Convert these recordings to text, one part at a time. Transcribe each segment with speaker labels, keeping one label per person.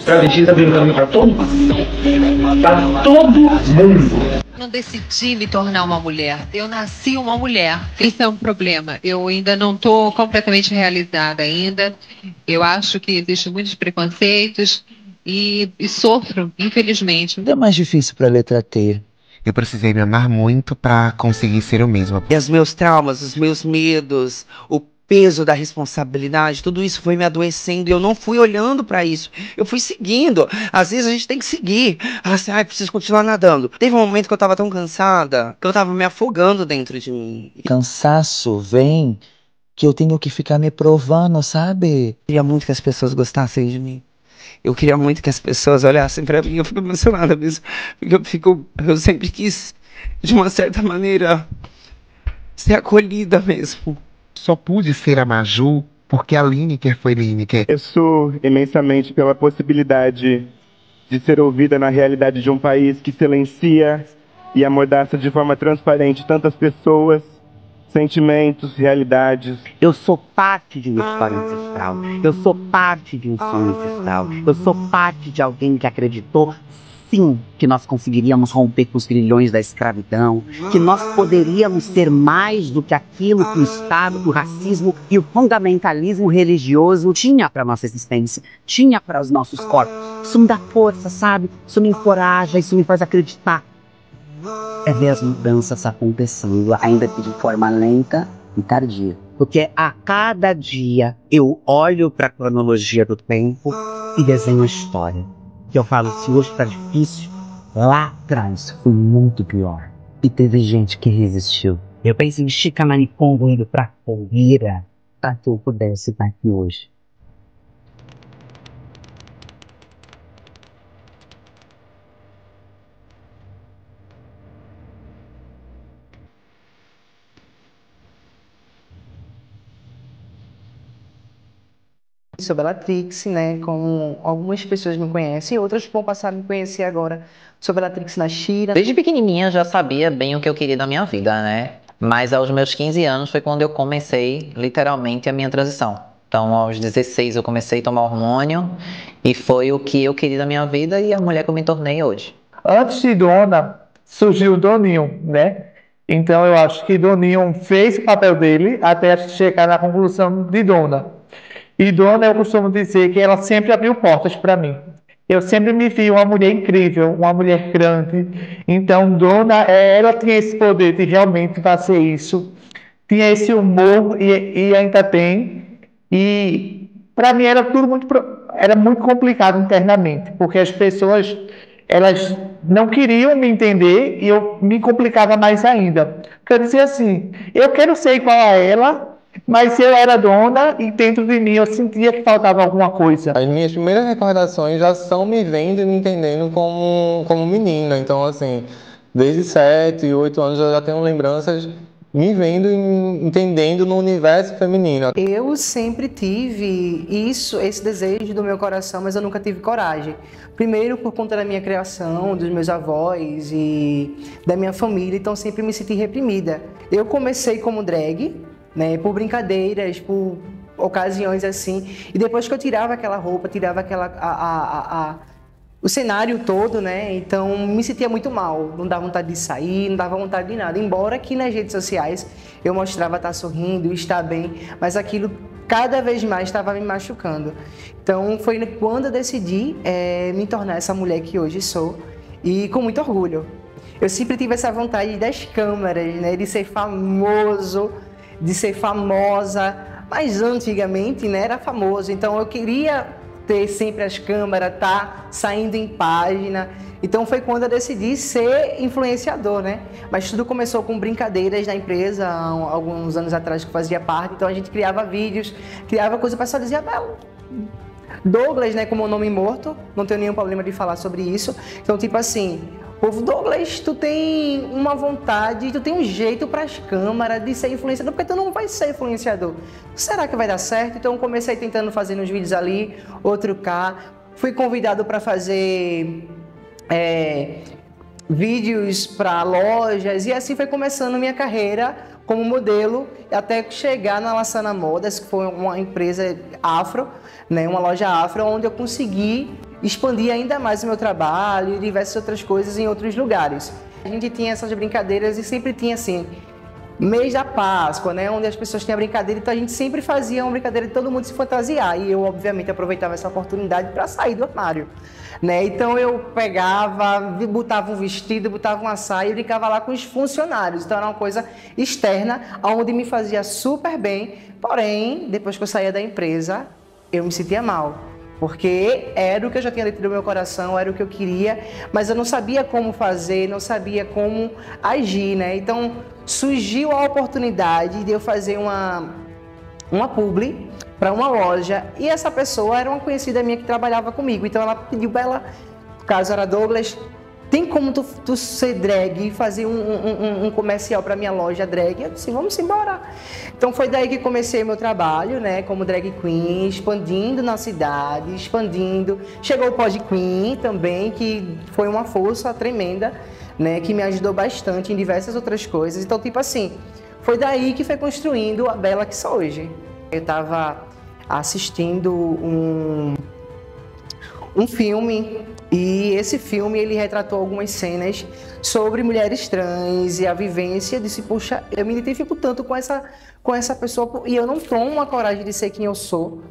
Speaker 1: travesti tá abrindo caminho pra todo mundo. Pra todo mundo.
Speaker 2: Não decidi me tornar uma mulher. Eu nasci uma mulher. Isso é um problema. Eu ainda não estou completamente realizada ainda. Eu acho que existem muitos preconceitos e sofro, infelizmente.
Speaker 3: É mais difícil para a letra T.
Speaker 4: Eu precisei me amar muito pra conseguir ser eu mesma.
Speaker 3: E os meus traumas, os meus medos, o peso da responsabilidade, tudo isso foi me adoecendo e eu não fui olhando pra isso. Eu fui seguindo. Às vezes a gente tem que seguir. Assim, ai, preciso continuar nadando. Teve um momento que eu tava tão cansada que eu tava me afogando dentro de mim. Cansaço vem que eu tenho que ficar me provando, sabe? Eu queria muito que as pessoas gostassem de mim. Eu queria muito que as pessoas olhassem pra mim. Eu fico emocionada mesmo. Porque eu sempre quis, de uma certa maneira, ser acolhida mesmo.
Speaker 4: Só pude ser a Maju porque a Lineker foi Lineker.
Speaker 5: Eu sou imensamente pela possibilidade de ser ouvida na realidade de um país que silencia e amordaça de forma transparente tantas pessoas, sentimentos, realidades.
Speaker 3: Eu sou parte de uma história ancestral. Eu sou parte de um sonho ancestral. Eu sou parte de alguém que acreditou, sim, que nós conseguiríamos romper com os grilhões da escravidão, que nós poderíamos ser mais do que aquilo que o Estado, o racismo e o fundamentalismo religioso tinha para nossa existência, tinha para os nossos corpos. Isso me dá força, sabe? Isso me encoraja, isso me faz acreditar. É ver as mudanças acontecendo, ainda que de forma lenta e tardia. Porque a cada dia eu olho para a cronologia do tempo e desenho a história. Que eu falo, se hoje tá difícil, lá atrás foi muito pior. E teve gente que resistiu. Eu pensei em Chica Manipongo indo pra fogueira para que eu pudesse estar aqui hoje.
Speaker 6: Sou Bellatrix, né, como algumas pessoas me conhecem, outras vão passar a me conhecer agora. Sou Bellatrix na Shira.
Speaker 7: Desde pequenininha eu já sabia bem o que eu queria da minha vida, né? Mas aos meus 15 anos foi quando eu comecei, literalmente, a minha transição. Então, aos 16 eu comecei a tomar hormônio e foi o que eu queria da minha vida e a mulher que eu me tornei hoje.
Speaker 8: Antes de Dona, surgiu Doninho, né? Então eu acho que Doninho fez o papel dele até chegar na conclusão de Dona. E Dona, eu costumo dizer que ela sempre abriu portas para mim. Eu sempre me vi uma mulher incrível, uma mulher grande. Então, Dona, ela tinha esse poder de realmente fazer isso. Tinha esse humor e ainda tem. E para mim era tudo era muito complicado internamente, porque as pessoas elas não queriam me entender e eu me complicava mais ainda. Porque eu dizia assim, eu quero ser igual a ela, mas eu era Dona e dentro de mim eu sentia que faltava alguma coisa.
Speaker 9: As minhas primeiras recordações já são me vendo e me entendendo como menina. Então, assim, desde 7, 8 anos eu já tenho lembranças me vendo e me entendendo no universo feminino.
Speaker 6: Eu sempre tive esse desejo do meu coração, mas eu nunca tive coragem. Primeiro por conta da minha criação, dos meus avós e da minha família, então sempre me senti reprimida. Eu comecei como drag, né, por brincadeiras, por ocasiões assim, e depois que eu tirava aquela roupa, tirava o cenário todo, né, então me sentia muito mal, não dava vontade de sair, não dava vontade de nada, embora aqui nas redes sociais eu mostrava estar sorrindo, estar bem, mas aquilo cada vez mais estava me machucando. Então foi quando eu decidi me tornar essa mulher que hoje sou, e com muito orgulho. Eu sempre tive essa vontade das câmeras, né, de ser famoso, de ser famosa, mas antigamente, né, era famoso, então eu queria ter sempre as câmeras, tá saindo em página, então foi quando eu decidi ser influenciador, né, mas tudo começou com brincadeiras na empresa, há alguns anos atrás que eu fazia parte, então a gente criava vídeos, criava coisa, o pessoal dizia, Douglas, né, como o nome morto, não tenho nenhum problema de falar sobre isso, então tipo assim, povo, Douglas, tu tem uma vontade, tu tem um jeito para as câmeras de ser influenciador, porque tu não vai ser influenciador. Será que vai dar certo? Então comecei tentando fazer uns vídeos ali, outro cá. Fui convidado para fazer vídeos para lojas e assim foi começando minha carreira como modelo até chegar na Laçana Modas, que foi uma empresa afro, né, uma loja afro, onde eu consegui expandir ainda mais o meu trabalho e diversas outras coisas em outros lugares. A gente tinha essas brincadeiras e sempre tinha assim, mês da Páscoa, né, onde as pessoas tinham brincadeira, então a gente sempre fazia uma brincadeira de todo mundo se fantasiar, e eu obviamente aproveitava essa oportunidade para sair do armário, né? Então eu pegava, botava um vestido, botava uma saia e brincava lá com os funcionários, então era uma coisa externa, onde me fazia super bem, porém, depois que eu saía da empresa, eu me sentia mal. Porque era o que eu já tinha dentro do meu coração, era o que eu queria, mas eu não sabia como fazer, não sabia como agir, né? Então surgiu a oportunidade de eu fazer uma publi para uma loja, e essa pessoa era uma conhecida minha que trabalhava comigo, então ela pediu para ela, no caso era Douglas, tem como tu ser drag e fazer um comercial para minha loja drag? Eu disse, vamos embora. Então foi daí que comecei meu trabalho, né, como drag queen, expandindo na cidade, expandindo. Chegou o Pod Queen também, que foi uma força tremenda, né, que me ajudou bastante em diversas outras coisas. Então, tipo assim, foi daí que foi construindo a Bela que sou hoje. Eu estava assistindo um filme, e esse filme ele retratou algumas cenas sobre mulheres trans e a vivência. Disse, puxa, eu me identifico tanto com essa pessoa e eu não tomo a coragem de ser quem eu sou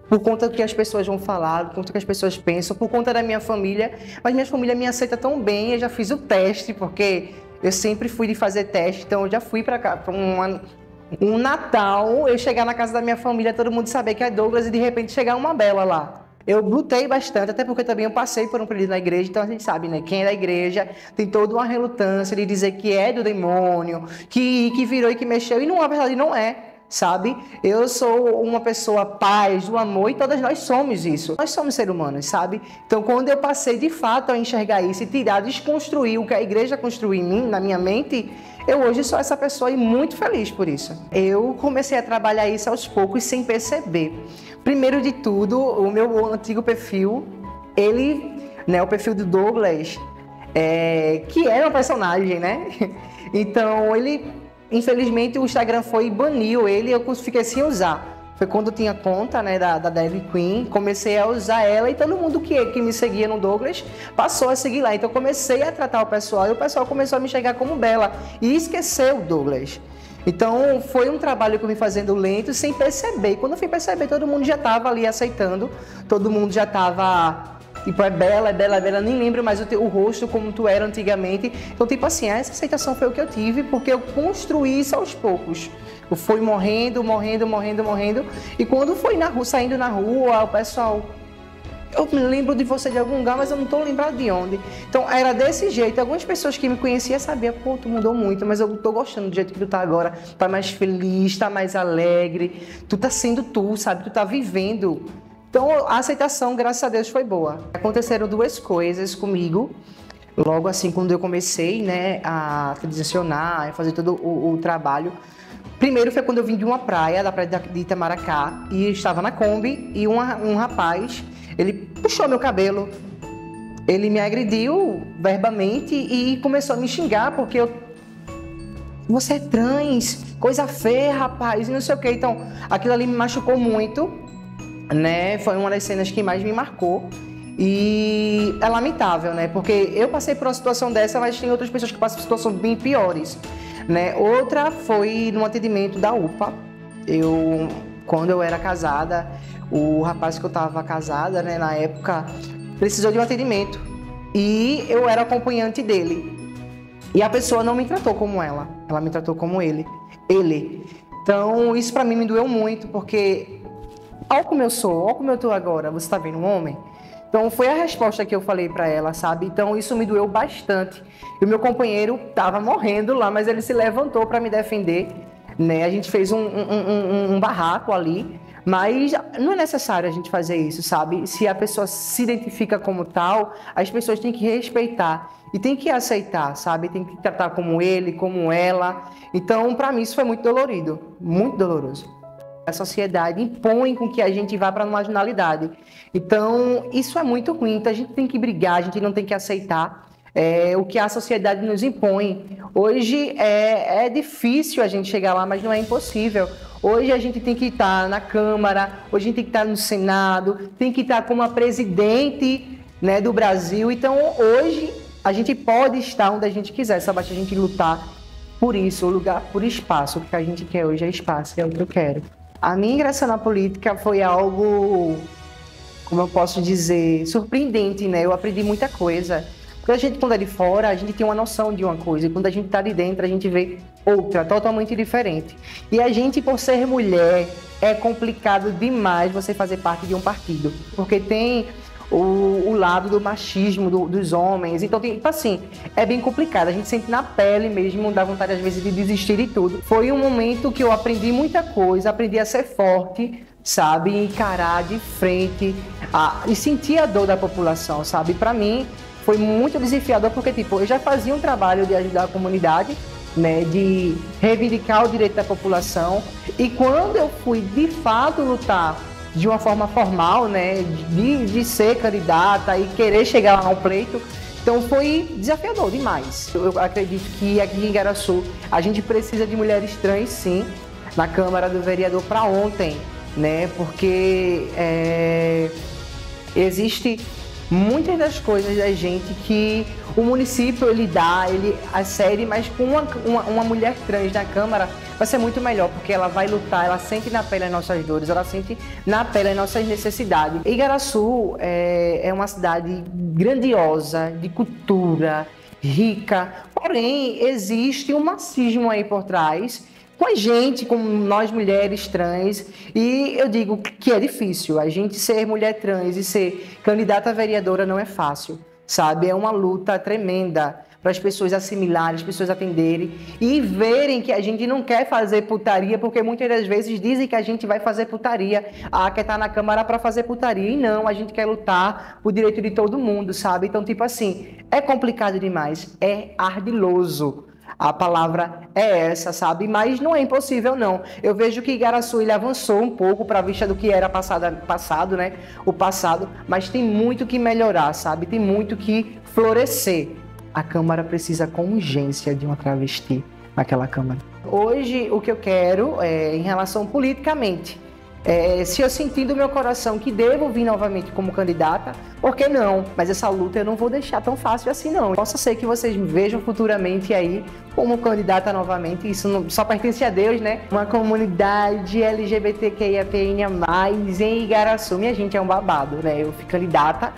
Speaker 6: por conta do que as pessoas vão falar, por conta do que as pessoas pensam, por conta da minha família, mas minha família me aceita tão bem. Eu já fiz o teste, porque eu sempre fui de fazer teste, então eu já fui para cá, para um Natal, eu chegar na casa da minha família, todo mundo saber que é Douglas, e de repente chegar uma Bela lá. Eu lutei bastante, até porque também eu passei por um período na igreja, então a gente sabe, né? Quem é da igreja tem toda uma relutância de dizer que é do demônio, que virou e que mexeu, e não, na verdade não é, sabe? Eu sou uma pessoa paz, do amor, e todas nós somos isso. Nós somos seres humanos, sabe? Então quando eu passei de fato a enxergar isso e tirar, desconstruir o que a igreja construiu em mim, na minha mente, eu hoje sou essa pessoa e muito feliz por isso. Eu comecei a trabalhar isso aos poucos sem perceber. Primeiro de tudo, o meu antigo perfil, ele, né, o perfil do Douglas, que era um personagem, né? Então, ele, infelizmente, o Instagram foi e baniu ele, eu fiquei sem usar. Foi quando eu tinha conta, né, da Drag Queen, comecei a usar ela e todo mundo que me seguia no Douglas passou a seguir lá. Então, eu comecei a tratar o pessoal e o pessoal começou a me enxergar como Bela e esqueceu o Douglas. Então, foi um trabalho que eu vim fazendo lento, sem perceber. E quando eu fui perceber, todo mundo já estava ali aceitando, todo mundo já estava, tipo, é Bela, nem lembro mais o rosto como tu era antigamente. Então, tipo assim, essa aceitação foi o que eu tive, porque eu construí isso aos poucos. Eu fui morrendo, e quando foi na rua, saindo na rua, o pessoal... Eu me lembro de você de algum lugar, mas eu não estou lembrado de onde. Então, era desse jeito. Algumas pessoas que me conheciam sabiam, pô, tu mudou muito, mas eu estou gostando do jeito que tu tá agora. Tá mais feliz, tá mais alegre. Tu tá sendo tu, sabe? Tu tá vivendo. Então, a aceitação, graças a Deus, foi boa. Aconteceram duas coisas comigo. Logo assim, quando eu comecei, né, a transicionar, a fazer todo o trabalho. Primeiro foi quando eu vim de uma praia, da praia de Itamaracá, e estava na Kombi, e um rapaz... Ele puxou meu cabelo, ele me agrediu verbamente e começou a me xingar porque você é trans, coisa feia, rapaz, e não sei o que. Então, aquilo ali me machucou muito, né? Foi uma das cenas que mais me marcou e é lamentável, né? Porque eu passei por uma situação dessa, mas tem outras pessoas que passam por situações bem piores, né? Outra foi no atendimento da UPA. Quando eu era casada, o rapaz que eu estava casada, né, na época, precisou de um atendimento. E eu era acompanhante dele. E a pessoa não me tratou como ela me tratou como ele. Então, isso pra mim me doeu muito, porque olha como eu sou, olha como eu tô agora, você tá vendo um homem? Então, foi a resposta que eu falei pra ela, sabe? Então, isso me doeu bastante. E o meu companheiro tava morrendo lá, mas ele se levantou pra me defender, né? A gente fez um barraco ali, mas não é necessário a gente fazer isso, sabe? Se a pessoa se identifica como tal, as pessoas têm que respeitar e têm que aceitar, sabe? Tem que tratar como ele, como ela. Então, para mim, isso foi muito dolorido, muito doloroso. A sociedade impõe com que a gente vá para a marginalidade. Então, isso é muito ruim. Então, a gente tem que brigar, a gente não tem que aceitar o que a sociedade nos impõe. Hoje é difícil a gente chegar lá, mas não é impossível. Hoje a gente tem que estar na Câmara, hoje a gente tem que estar no Senado, tem que estar como a presidente né, do Brasil. Então, hoje, a gente pode estar onde a gente quiser, só basta a gente lutar por isso, o lugar, por espaço. O que a gente quer hoje é espaço, é o que eu quero. A minha ingressão na política foi algo, como eu posso dizer, surpreendente, né? Eu aprendi muita coisa. Porque a gente, quando é de fora, a gente tem uma noção de uma coisa. E quando a gente está de dentro, a gente vê outra, totalmente diferente. E a gente, por ser mulher, é complicado demais você fazer parte de um partido. Porque tem o lado do machismo dos homens. Então, tipo assim, é bem complicado. A gente sente na pele mesmo, dá vontade às vezes de desistir de tudo. Foi um momento que eu aprendi muita coisa, aprendi a ser forte, sabe? Encarar de frente e sentir a dor da população, sabe? Para mim, foi muito desafiador porque, tipo, eu já fazia um trabalho de ajudar a comunidade, né? De reivindicar o direito da população. E quando eu fui, de fato, lutar de uma forma formal, né, de ser candidata e querer chegar lá ao pleito, então foi desafiador demais. Eu acredito que aqui em Igaraçu a gente precisa de mulheres trans, sim, na Câmara do Vereador para ontem, né, porque existe muitas das coisas da gente que o município ele acere, mas com uma mulher trans na Câmara vai ser muito melhor, porque ela vai lutar, ela sente na pele as nossas dores, ela sente na pele as nossas necessidades. Igaraçu é uma cidade grandiosa, de cultura, rica, porém existe um machismo aí por trás, com a gente, com nós mulheres trans, e eu digo que é difícil. A gente ser mulher trans e ser candidata a vereadora não é fácil, sabe? É uma luta tremenda para as pessoas assimilarem, as pessoas atenderem e verem que a gente não quer fazer putaria, porque muitas das vezes dizem que a gente vai fazer putaria, quer estar na Câmara para fazer putaria, e não, a gente quer lutar por direito de todo mundo, sabe? Então, tipo assim, é complicado demais, é ardiloso. A palavra é essa, sabe? Mas não é impossível, não. Eu vejo que Igaraçu ele avançou um pouco para a vista do que era passado, né? O passado, mas tem muito que melhorar, sabe? Tem muito que florescer. A Câmara precisa com urgência de uma travesti naquela Câmara. Hoje, o que eu quero em relação politicamente, se eu sentir do meu coração que devo vir novamente como candidata, por que não? Mas essa luta eu não vou deixar tão fácil assim, não. Possa ser que vocês me vejam futuramente aí como candidata novamente, isso não, só pertence a Deus, né? Uma comunidade LGBTQIAPN+, em Igaraçu, minha gente, é um babado, né? Eu fui candidata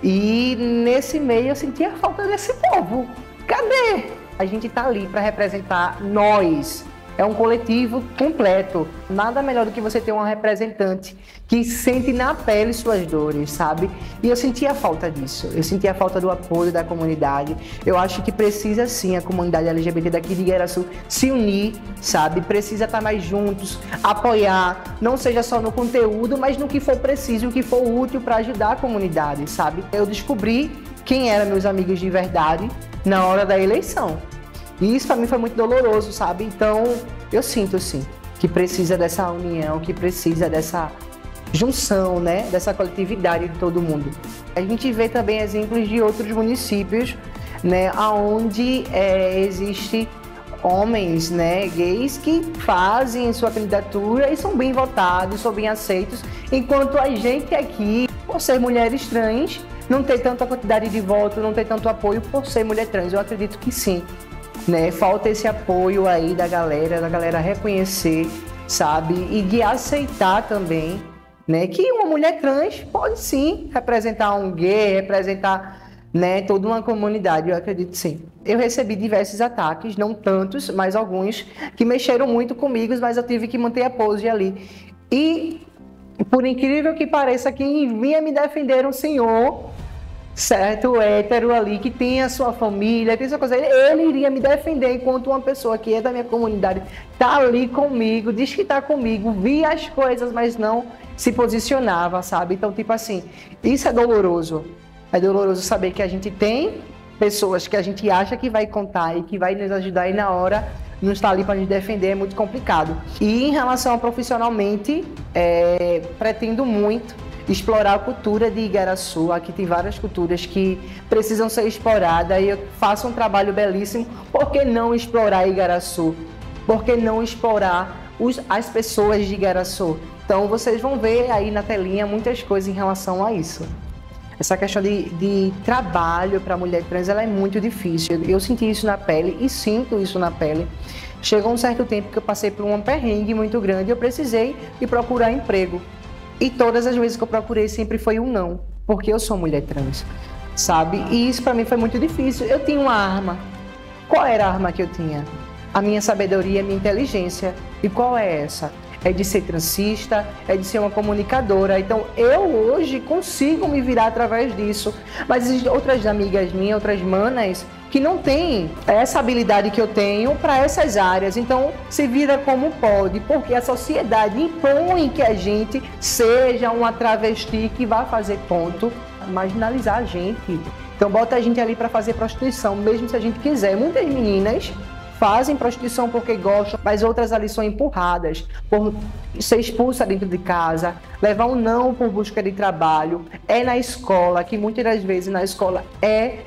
Speaker 6: e nesse meio eu sentia a falta desse povo. Cadê? A gente tá ali para representar nós. É um coletivo completo. Nada melhor do que você ter uma representante que sente na pele suas dores, sabe? E eu senti a falta disso. Eu senti a falta do apoio da comunidade. Eu acho que precisa sim a comunidade LGBT daqui de Igaraçu se unir, sabe? Precisa estar mais juntos, apoiar, não seja só no conteúdo, mas no que for preciso, o que for útil para ajudar a comunidade, sabe? Eu descobri quem eram meus amigos de verdade na hora da eleição. E isso para mim foi muito doloroso, sabe? Então, eu sinto, sim, que precisa dessa união, que precisa dessa junção, né? Dessa coletividade de todo mundo. A gente vê também exemplos de outros municípios, né? Onde existe homens, né? Gays que fazem sua candidatura e são bem votados, são bem aceitos, enquanto a gente aqui, por ser mulheres trans, não tem tanta quantidade de voto, não tem tanto apoio por ser mulher trans. Eu acredito que sim. Né? Falta esse apoio aí da galera reconhecer, sabe? E de aceitar também, né? Que uma mulher trans pode sim representar um gay, representar, né, toda uma comunidade, eu acredito sim. Eu recebi diversos ataques, não tantos, mas alguns, que mexeram muito comigo, mas eu tive que manter a pose ali. E, por incrível que pareça, quem vinha me defender um senhor, certo, hétero ali, que tem a sua família, tem sua coisa, ele iria me defender enquanto uma pessoa que é da minha comunidade tá ali comigo, diz que tá comigo, via as coisas, mas não se posicionava, sabe? Então, tipo assim, isso é doloroso. É doloroso saber que a gente tem pessoas que a gente acha que vai contar e que vai nos ajudar e na hora não está ali para nos defender, é muito complicado. E em relação a profissionalmente, pretendo muito explorar a cultura de Igaraçu. Aqui tem várias culturas que precisam ser exploradas e eu faço um trabalho belíssimo. Por que não explorar Igaraçu? Por que não explorar as pessoas de Igaraçu? Então vocês vão ver aí na telinha muitas coisas em relação a isso. Essa questão de trabalho para a mulher trans, ela é muito difícil. Eu senti isso na pele e sinto isso na pele. Chegou um certo tempo que eu passei por um perrengue muito grande e eu precisei de procurar emprego. E todas as vezes que eu procurei sempre foi um não, porque eu sou mulher trans, sabe? E isso para mim foi muito difícil. Eu tinha uma arma. Qual era a arma que eu tinha? A minha sabedoria, a minha inteligência. E qual é essa? É de ser transista, é de ser uma comunicadora. Então, eu hoje consigo me virar através disso. Mas existem outras amigas minhas, outras manas, que não têm essa habilidade que eu tenho para essas áreas. Então, se vira como pode, porque a sociedade impõe que a gente seja uma travesti que vá fazer ponto, marginalizar a gente. Então, bota a gente ali para fazer prostituição, mesmo se a gente quiser. Muitas meninas fazem prostituição porque gostam, mas outras ali são empurradas por ser expulsa dentro de casa, levar um não por busca de trabalho. É na escola, que muitas das vezes na escola é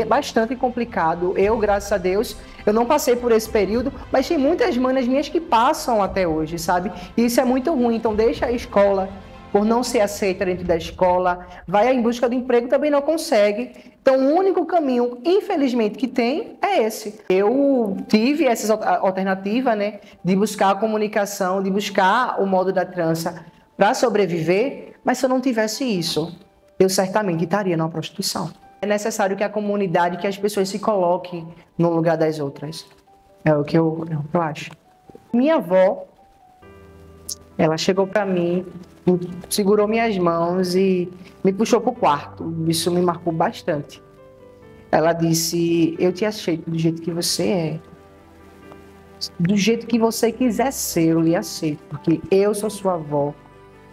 Speaker 6: bastante complicado. Eu, graças a Deus, eu não passei por esse período, mas tem muitas manas minhas que passam até hoje, sabe? E isso é muito ruim, então deixa a escola, por não ser aceita dentro da escola, vai em busca do emprego, também não consegue. Então, o único caminho, infelizmente, que tem é esse. Eu tive essa alternativa, né, de buscar a comunicação, de buscar o modo da trança para sobreviver, mas se eu não tivesse isso, eu certamente estaria na prostituição. É necessário que a comunidade, que as pessoas se coloquem no lugar das outras. É o que eu acho. Minha avó, ela chegou para mim, segurou minhas mãos e me puxou para o quarto. Isso me marcou bastante. Ela disse: eu te aceito do jeito que você é. Do jeito que você quiser ser, eu lhe aceito. Porque eu sou sua avó,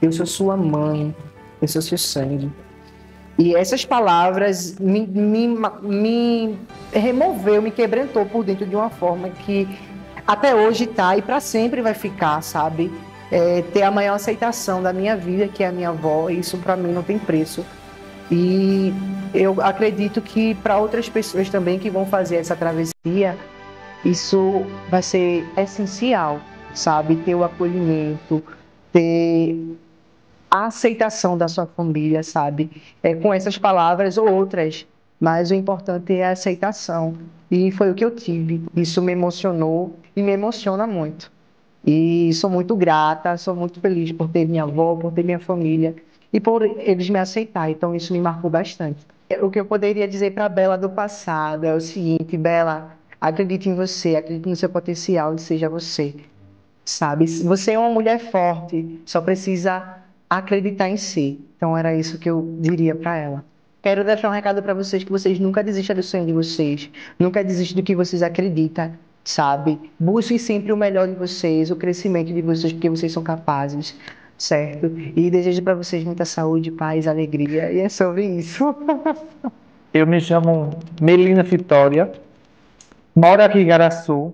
Speaker 6: eu sou sua mãe, eu sou seu sangue. E essas palavras me removeu, me quebrantou por dentro de uma forma que até hoje está e para sempre vai ficar, sabe? Ter a maior aceitação da minha vida, que é a minha avó, isso para mim não tem preço. E eu acredito que para outras pessoas também que vão fazer essa travessia, isso vai ser essencial, sabe? Ter o acolhimento, ter a aceitação da sua família, sabe? Com essas palavras ou outras, mas o importante é a aceitação. E foi o que eu tive. Isso me emocionou e me emociona muito. E sou muito grata, sou muito feliz por ter minha avó, por ter minha família e por eles me aceitar. Então isso me marcou bastante. O que eu poderia dizer para a Bela do passado é o seguinte: Bela, acredite em você, acredite no seu potencial e seja você, sabe? Você é uma mulher forte, só precisa acreditar em si. Então era isso que eu diria para ela. Quero deixar um recado para vocês, que vocês nunca desistam do sonho de vocês, nunca desistam do que vocês acreditam, sabe? Busquem sempre o melhor de vocês, o crescimento de vocês, porque vocês são capazes, certo? E desejo para vocês muita saúde, paz, alegria, e é sobre isso.
Speaker 8: Eu me chamo Melina Vitória, moro aqui em Igaraçu,